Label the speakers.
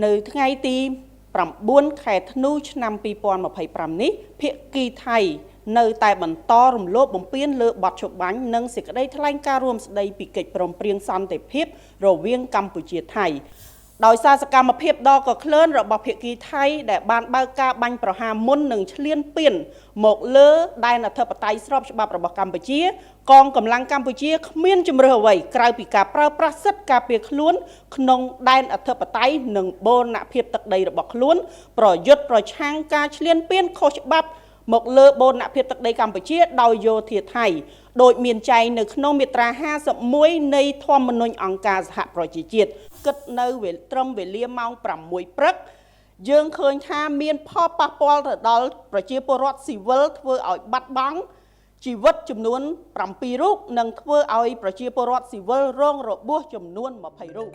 Speaker 1: នៅថ្ងៃទី9 ខែធ្នូឆ្នាំ2025នេះភាគីថៃនៅតែបន្តរំលោភបំពានលើបទច្បាញ់និងសេចក្តីថ្លែងការណ៍រួមស្តីពីកិច្ចព្រមព្រៀងសន្តិភាពរវាងកម្ពុជាថៃដោយសារសកម្មភាពដ៏កក្លឿនរបស់ភាគីថៃដែលបានបើកការបាញ់ប្រហារមុននឹងឈ្លានពានមកលើដែនអធិបតេយ្យស្របច្បាប់របស់កម្ពុជាកងកម្លាំងកម្ពុជាគ្មានជំរឿសអ្វីក្រៅពីការប្រើប្រាស់សិទ្ធិការពារខ្លួនក្នុងដែនអធិបតេយ្យនិងបូរណភាពទឹកដីរបស់ខ្លួនប្រយុទ្ធប្រឆាំងការឈ្លានពានខុសច្បាប់មកលើបូរណភាពទឹកដីកម្ពុជាដោយយោធាថៃដោយមានចែងនៅក្នុងមាត្រា51នៃធម្មនុញ្ញអង្គការសហប្រជាជាតិគិតនៅត្រឹមវេលាម៉ោង6ព្រឹកយើងឃើញថាមានផលប៉ះពាល់ទៅដល់ប្រជាពលរដ្ឋស៊ីវិលធ្វើឲ្យបាត់បង់ជីវិតចំនួន7រូបនិងធ្វើឲ្យប្រជាពលរដ្ឋស៊ីវិលរងរបួសចំនួន20រូប